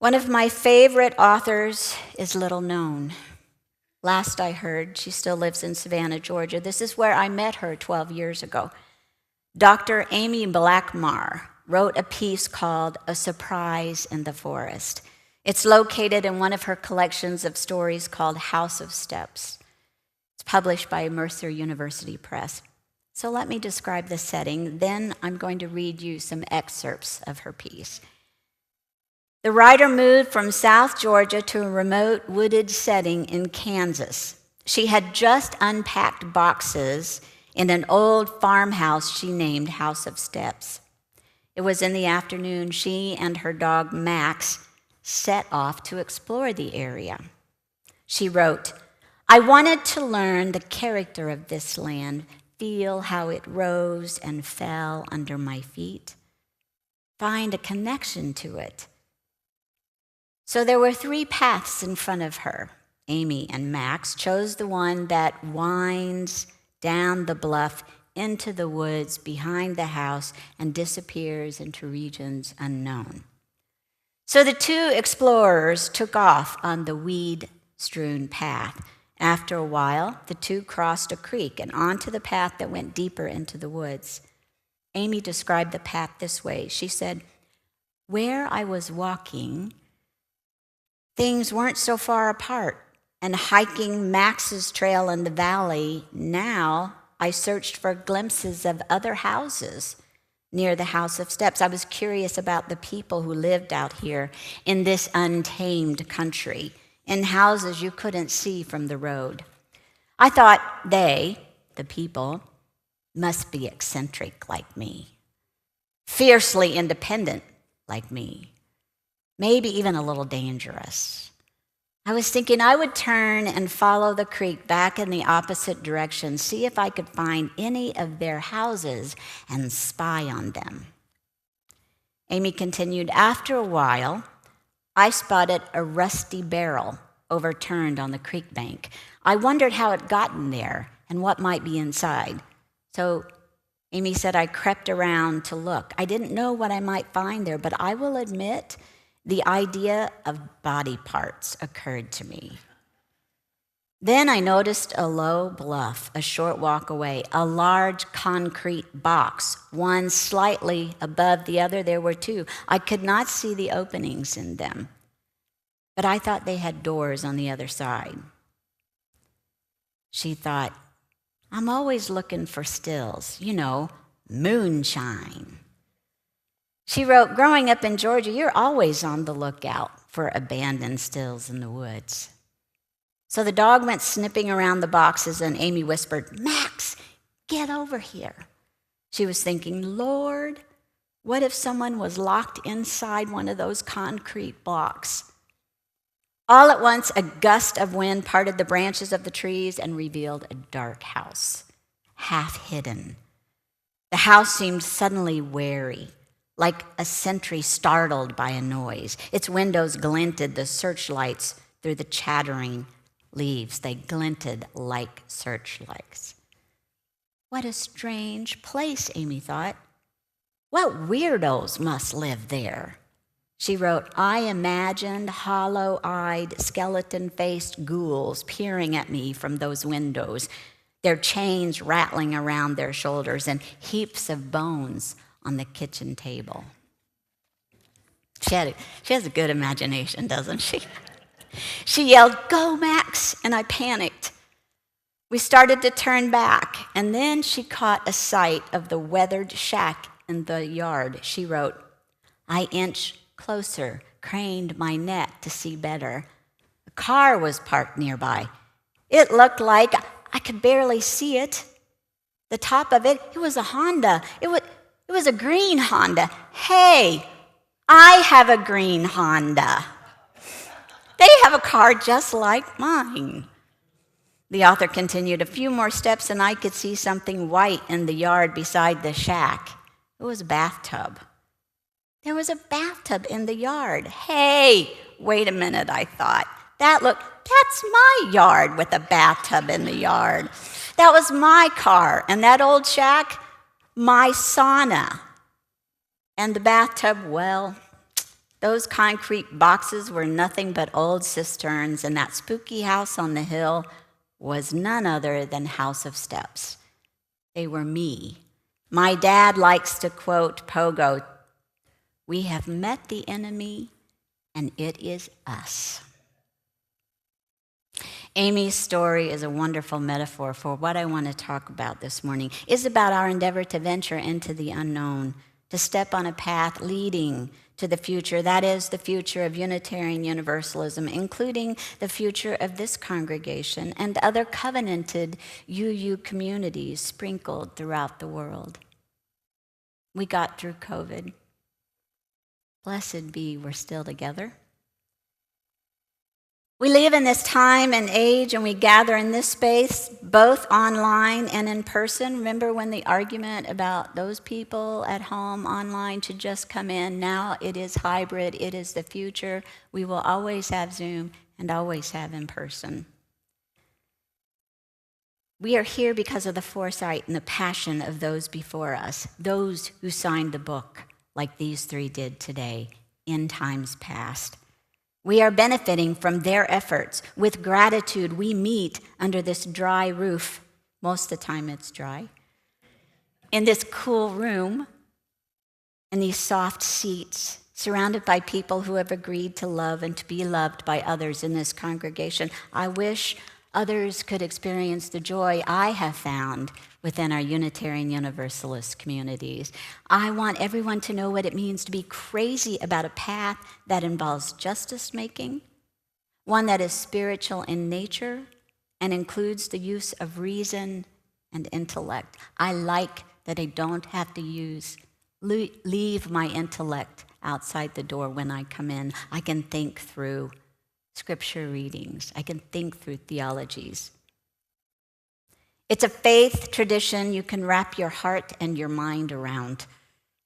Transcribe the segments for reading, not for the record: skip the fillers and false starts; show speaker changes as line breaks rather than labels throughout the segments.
One of my favorite authors is little known. Last I heard, she still lives in Savannah, Georgia. This is where I met her 12 years ago. Dr. Amy Blackmar wrote a piece called A Surprise in the Forest. It's located in one of her collections of stories called House of Steps. It's published by Mercer University Press. So let me describe the setting, then I'm going to read you some excerpts of her piece. The writer moved from South Georgia to a remote wooded setting in Kansas. She had just unpacked boxes in an old farmhouse she named House of Steps. It was in the afternoon. She and her dog Max set off to explore the area. She wrote, "I wanted to learn the character of this land, feel how it rose and fell under my feet, find a connection to it." So there were 3 paths in front of her. Amy and Max chose the one that winds down the bluff into the woods behind the house and disappears into regions unknown. So the 2 explorers took off on the weed-strewn path. After a while, the 2 crossed a creek and onto the path that went deeper into the woods. Amy described the path this way. She said, "Where I was walking, things weren't so far apart, and hiking Max's trail in the valley, now I searched for glimpses of other houses near the House of Steps. I was curious about the people who lived out here in this untamed country, in houses you couldn't see from the road. I thought they, the people, must be eccentric like me, fiercely independent like me, maybe even a little dangerous. I was thinking I would turn and follow the creek back in the opposite direction, see if I could find any of their houses and spy on them." Amy continued, "After a while, I spotted a rusty barrel overturned on the creek bank. I wondered how it gotten there and what might be inside. So Amy said I crept around to look. I didn't know what I might find there, but I will admit the idea of body parts occurred to me. Then I noticed a low bluff a short walk away, a large concrete box, one slightly above the other. There were 2. I could not see the openings in them, but I thought they had doors on the other side." She thought, "I'm always looking for stills, moonshine." She wrote, "Growing up in Georgia, you're always on the lookout for abandoned stills in the woods." So the dog went sniffing around the boxes, and Amy whispered, "Max, get over here." She was thinking, Lord, what if someone was locked inside one of those concrete blocks? All at once, a gust of wind parted the branches of the trees and revealed a dark house, half hidden. The house seemed suddenly wary, like a sentry startled by a noise. Its windows glinted the searchlights through the chattering leaves. They glinted like searchlights. What a strange place, Amy thought. What weirdos must live there? She wrote, I imagined hollow-eyed, skeleton-faced ghouls peering at me from those windows, their chains rattling around their shoulders and heaps of bones on the kitchen table. She has a good imagination, doesn't she? She yelled, "Go, Max!" and I panicked. We started to turn back, and then she caught a sight of the weathered shack in the yard. She wrote, I inched closer, craned my neck to see better. A car was parked nearby. It looked like I could barely see it. The top of it, it was a Honda. It was a green Honda. Hey, I have a green Honda. They have a car just like mine. The author continued, a few more steps and I could see something white in the yard beside the shack. It was a bathtub. There was a bathtub in the yard. Hey, wait a minute, I thought. That's my yard with a bathtub in the yard. That was my car, and that old shack, my sauna. And the bathtub, well, Those concrete boxes were nothing but old cisterns, and that spooky house on the hill was none other than House of Steps. They were me. My dad likes to quote Pogo, "We have met the enemy, and it is us." Amy's story is a wonderful metaphor for what I want to talk about this morning. It's about our endeavor to venture into the unknown, to step on a path leading to the future. That is the future of Unitarian Universalism, including the future of this congregation and other covenanted UU communities sprinkled throughout the world. We got through COVID. Blessed be, we're still together. We live in this time and age, and we gather in this space, both online and in person. Remember when the argument about those people at home online should just come in? Now it is hybrid. It is the future. We will always have Zoom and always have in person. We are here because of the foresight and the passion of those before us, those who signed the book, like these three did today, in times past. We are benefiting from their efforts. With gratitude, we meet under this dry roof. Most of the time it's dry. In this cool room, in these soft seats, surrounded by people who have agreed to love and to be loved by others in this congregation. I wish others could experience the joy I have found within our Unitarian Universalist communities. I want everyone to know what it means to be crazy about a path that involves justice making, one that is spiritual in nature and includes the use of reason and intellect. I like that I don't have to leave my intellect outside the door when I come in. I can think through scripture readings. I can think through theologies. It's a faith tradition you can wrap your heart and your mind around.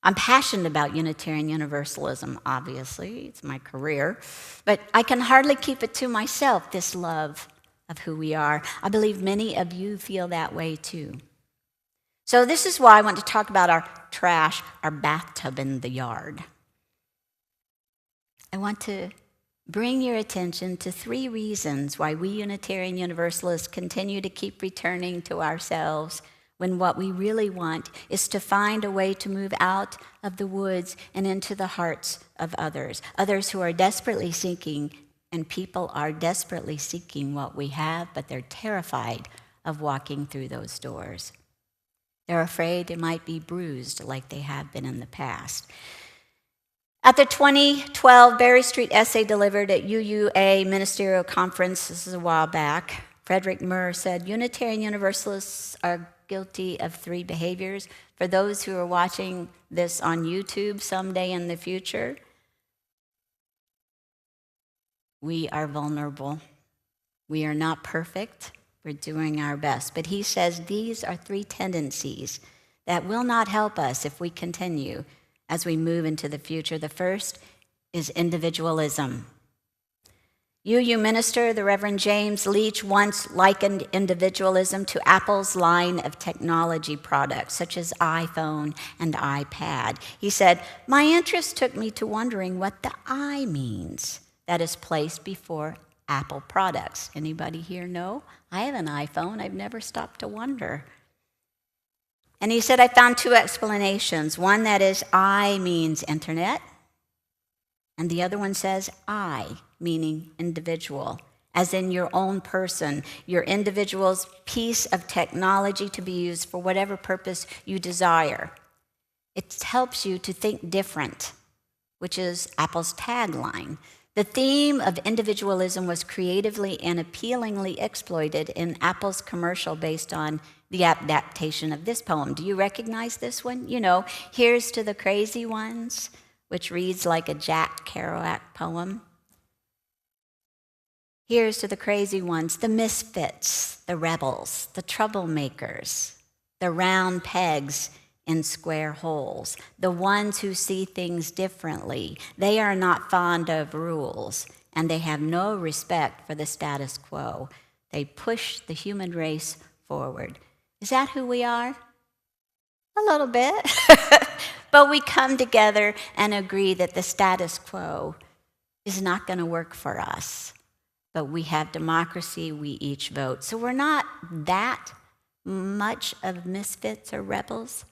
I'm passionate about Unitarian Universalism, obviously. It's my career. But I can hardly keep it to myself, this love of who we are. I believe many of you feel that way too. So this is why I want to talk about our trash, our bathtub in the yard. I want to bring your attention to 3 reasons why we Unitarian Universalists continue to keep returning to ourselves when what we really want is to find a way to move out of the woods and into the hearts of others who are desperately seeking, and people are desperately seeking what we have, but they're terrified of walking through those doors. They're afraid they might be bruised like they have been in the past. At the 2012 Berry Street essay delivered at UUA Ministerial Conference, this is a while back, Frederick Murr said, Unitarian Universalists are guilty of 3 behaviors. For those who are watching this on YouTube someday in the future, we are vulnerable. We are not perfect. We're doing our best. But he says these are 3 tendencies that will not help us if we continue as we move into the future. The first is individualism. UU minister, the Reverend James Leach, once likened individualism to Apple's line of technology products, such as iPhone and iPad. He said, my interest took me to wondering what the I means that is placed before Apple products. Anybody here know? I have an iPhone. I've never stopped to wonder. And he said, I found 2 explanations. One that is I means internet, and the other one says I, meaning individual, as in your own person, your individual's piece of technology to be used for whatever purpose you desire. It helps you to think different, which is Apple's tagline. The theme of individualism was creatively and appealingly exploited in Apple's commercial based on the adaptation of this poem. Do you recognize this one? You know, Here's to the Crazy Ones, which reads like a Jack Kerouac poem. Here's to the crazy ones, the misfits, the rebels, the troublemakers, the round pegs in square holes, the ones who see things differently. They are not fond of rules, and they have no respect for the status quo. They push the human race forward. Is that who we are? A little bit. But we come together and agree that the status quo is not going to work for us. But we have democracy, we each vote. So we're not that much of misfits or rebels.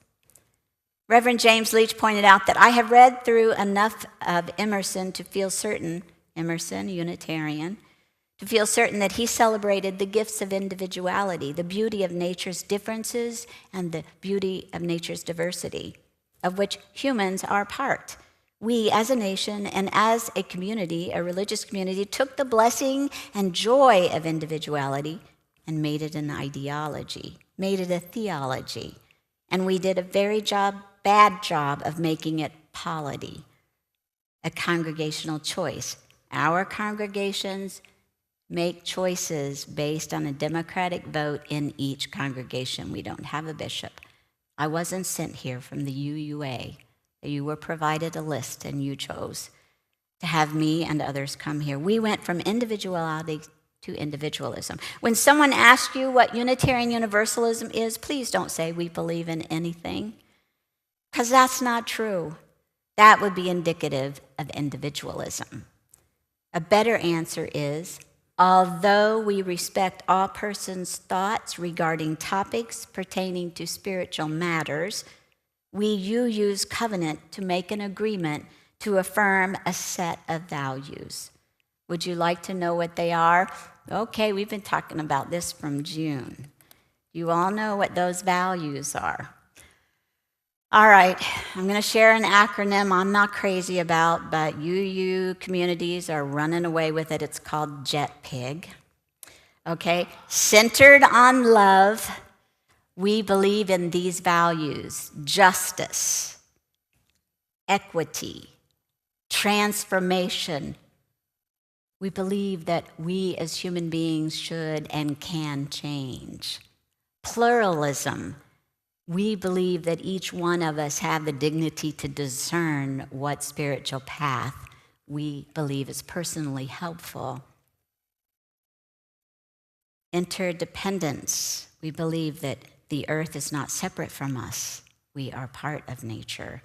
Reverend James Leach pointed out that I have read through enough of Emerson to feel certain, Emerson, Unitarian, to feel certain that he celebrated the gifts of individuality, the beauty of nature's differences, and the beauty of nature's diversity, of which humans are part. We, as a nation and as a community, a religious community, took the blessing and joy of individuality and made it an ideology, made it a theology. And we did a very bad job of making it polity, a congregational choice. Our congregations make choices based on a democratic vote in each congregation. We don't have a bishop. I wasn't sent here from the UUA. You were provided a list and you chose to have me and others come here. We went from individuality to individualism. When someone asks you what Unitarian Universalism is, please don't say we believe in anything, because that's not true. That would be indicative of individualism. A better answer is, although we respect all persons' thoughts regarding topics pertaining to spiritual matters, we use covenant to make an agreement to affirm a set of values. Would you like to know what they are? Okay, we've been talking about this from June. You all know what those values are. All right, I'm going to share an acronym I'm not crazy about, but UU communities are running away with it. It's called JETPIG. Okay, centered on love. We believe in these values: justice, equity, transformation. We believe that we as human beings should and can change. Pluralism. We believe that each one of us have the dignity to discern what spiritual path we believe is personally helpful. Interdependence. We believe that the earth is not separate from us. We are part of nature.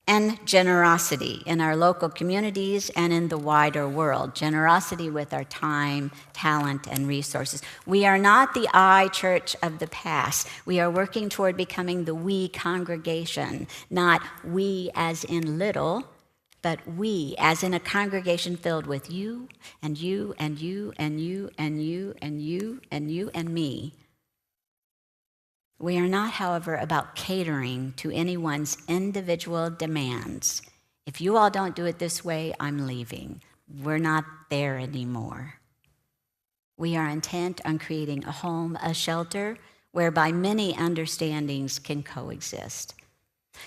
And generosity in our local communities and in the wider world. Generosity with our time, talent, and resources. We are not the I church of the past. We are working toward becoming the we congregation, not we as in little, but we as in a congregation filled with you and you and you and you and you and you and you and me. We are not, however, about catering to anyone's individual demands. If you all don't do it this way, I'm leaving. We're not there anymore. We are intent on creating a home, a shelter, whereby many understandings can coexist.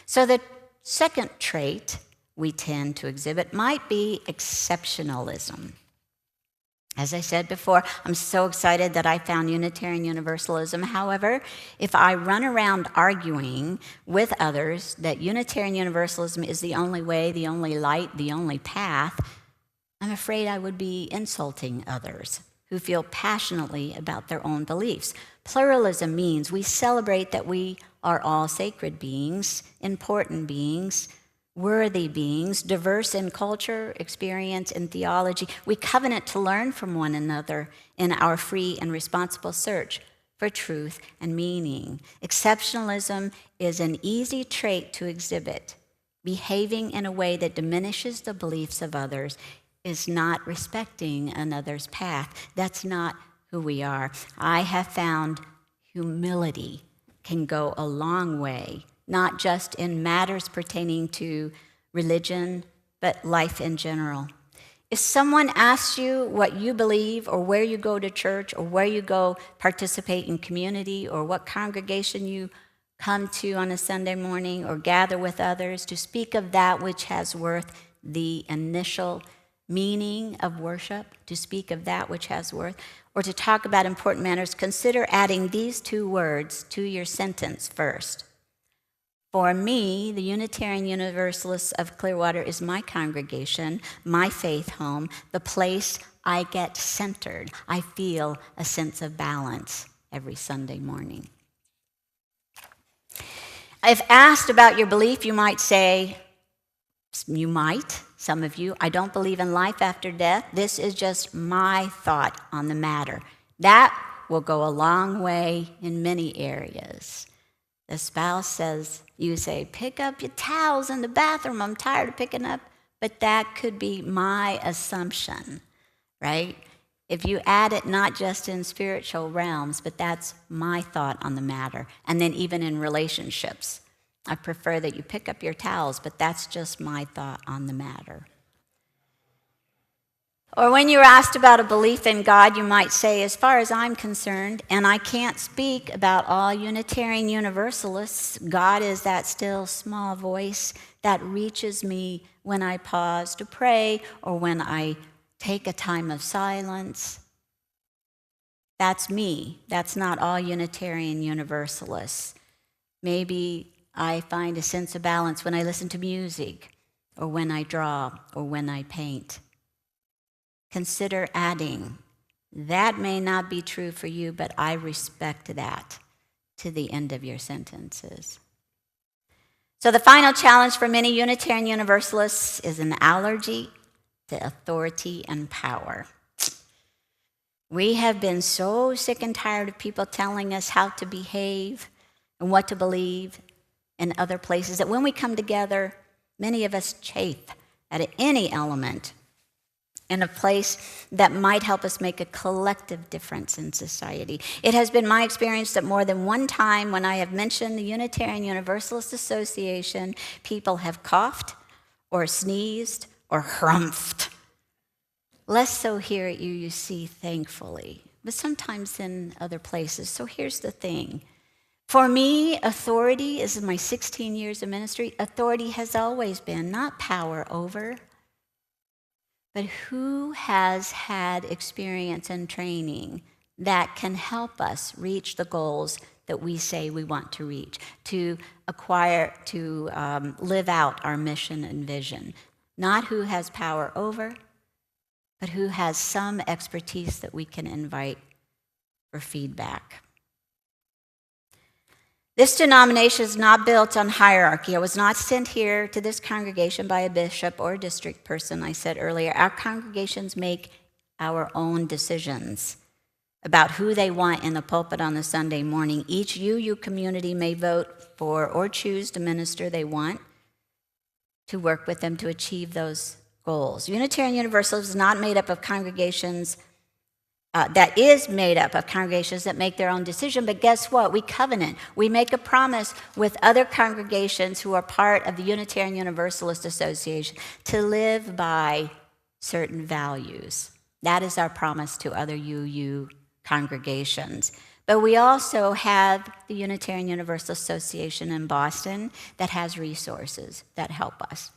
So the second trait we tend to exhibit might be exceptionalism. As I said before, I'm so excited that I found Unitarian Universalism. However, if I run around arguing with others that Unitarian Universalism is the only way, the only light, the only path, I'm afraid I would be insulting others who feel passionately about their own beliefs. Pluralism means we celebrate that we are all sacred beings, important beings, worthy beings, diverse in culture, experience, and theology. We covenant to learn from one another in our free and responsible search for truth and meaning. Exceptionalism is an easy trait to exhibit. Behaving in a way that diminishes the beliefs of others is not respecting another's path. That's not who we are. I have found humility can go a long way, not just in matters pertaining to religion, but life in general. If someone asks you what you believe or where you go to church or where you go participate in community or what congregation you come to on a Sunday morning or gather with others, to speak of that which has worth, the initial meaning of worship, to speak of that which has worth, or to talk about important matters, consider adding these two words to your sentence first. For me, the Unitarian Universalists of Clearwater is my congregation, my faith home, the place I get centered. I feel a sense of balance every Sunday morning. If asked about your belief, you might say, some of you, I don't believe in life after death. This is just my thought on the matter. That will go a long way in many areas. The spouse says, you say, pick up your towels in the bathroom. I'm tired of picking up. But that could be my assumption, right? If you add it not just in spiritual realms, but that's my thought on the matter. And then even in relationships, I prefer that you pick up your towels, but that's just my thought on the matter. Or when you're asked about a belief in God, you might say, as far as I'm concerned, and I can't speak about all Unitarian Universalists, God is that still small voice that reaches me when I pause to pray or when I take a time of silence. That's me. That's not all Unitarian Universalists. Maybe I find a sense of balance when I listen to music or when I draw or when I paint. Consider adding, that may not be true for you, but I respect that, to the end of your sentences. So the final challenge for many Unitarian Universalists is an allergy to authority and power. We have been so sick and tired of people telling us how to behave and what to believe in other places that when we come together, many of us chafe at any element in a place that might help us make a collective difference in society. It has been my experience that more than one time when I have mentioned the Unitarian Universalist Association, people have coughed or sneezed or harumphed. Less so here at UUC, thankfully, but sometimes in other places. So here's the thing. For me, authority is in my 16 years of ministry. Authority has always been not power over, but who has had experience and training that can help us reach the goals that we say we want to reach, to acquire, to live out our mission and vision. Not who has power over, but who has some expertise that we can invite for feedback. This denomination is not built on hierarchy. I was not sent here to this congregation by a bishop or a district person. I said earlier, our congregations make our own decisions about who they want in the pulpit on the Sunday morning. Each UU community may vote for or choose the minister they want to work with them to achieve those goals. Unitarian Universalist is not made up of congregations that is made up of congregations that make their own decision, but guess what? We covenant. We make a promise with other congregations who are part of the Unitarian Universalist Association to live by certain values. That is our promise to other UU congregations. But we also have the Unitarian Universalist Association in Boston that has resources that help us.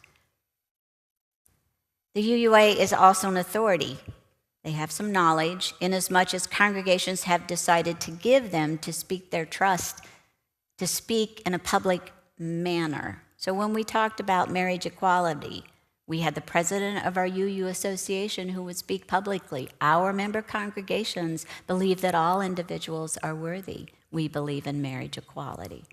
The UUA is also an authority. They have some knowledge, inasmuch as congregations have decided to give them to speak their trust, to speak in a public manner. So when we talked about marriage equality, we had the president of our UU association who would speak publicly. Our member congregations believe that all individuals are worthy. We believe in marriage equality.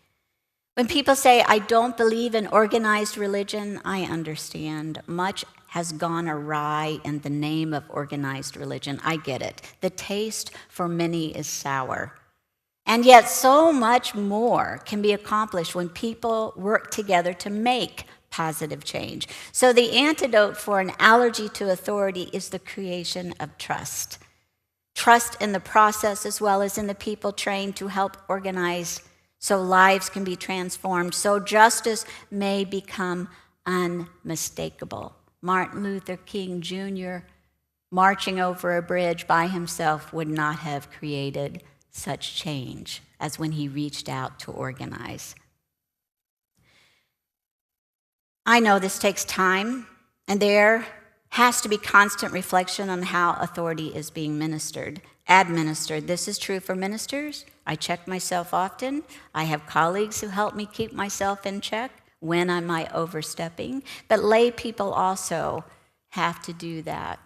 When people say, I don't believe in organized religion, I understand. Much has gone awry in the name of organized religion. I get it. The taste for many is sour. And yet so much more can be accomplished when people work together to make positive change. So the antidote for an allergy to authority is the creation of trust. Trust in the process as well as in the people trained to help organize so lives can be transformed, so justice may become unmistakable. Martin Luther King Jr. marching over a bridge by himself would not have created such change as when he reached out to organize. I know this takes time, and there has to be constant reflection on how authority is being administered. This is true for ministers. I check myself often. I have colleagues who help me keep myself in check when am I overstepping. But lay people also have to do that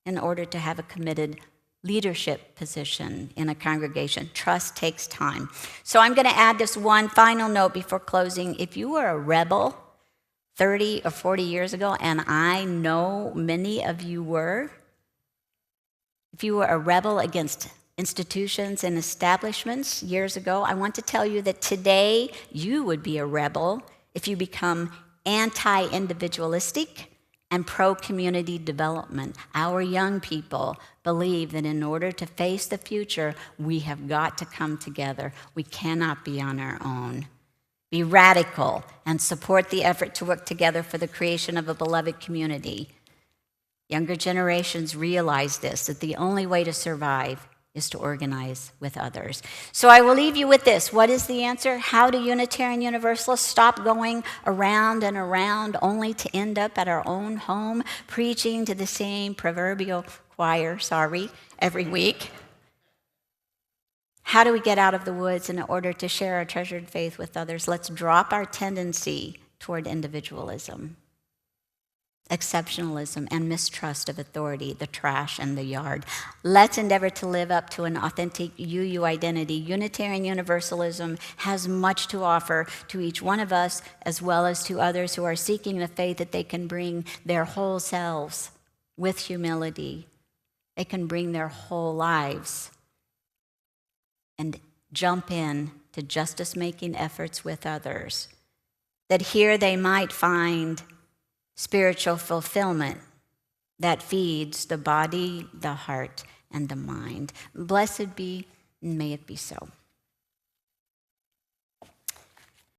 in order to have a committed leadership position in a congregation. Trust takes time. So I'm going to add this one final note before closing. If you were a rebel 30 or 40 years ago, and I know many of you were, if you were a rebel against institutions and establishments years ago, I want to tell you that today you would be a rebel if you become anti-individualistic and pro-community development. Our young people believe that in order to face the future, we have got to come together. We cannot be on our own. Be radical and support the effort to work together for the creation of a beloved community. Younger generations realize this, that the only way to survive is to organize with others. So I will leave you with this. What is the answer? How do Unitarian Universalists stop going around and around only to end up at our own home preaching to the same proverbial choir, every week? How do we get out of the woods in order to share our treasured faith with others? Let's drop our tendency toward individualism, exceptionalism, and mistrust of authority, the trash and the yard. Let's endeavor to live up to an authentic UU identity. Unitarian Universalism has much to offer to each one of us, as well as to others who are seeking the faith that they can bring their whole selves with humility. They can bring their whole lives and jump in to justice-making efforts with others, that here they might find spiritual fulfillment that feeds the body, the heart, and the mind. Blessed be, and may it be so.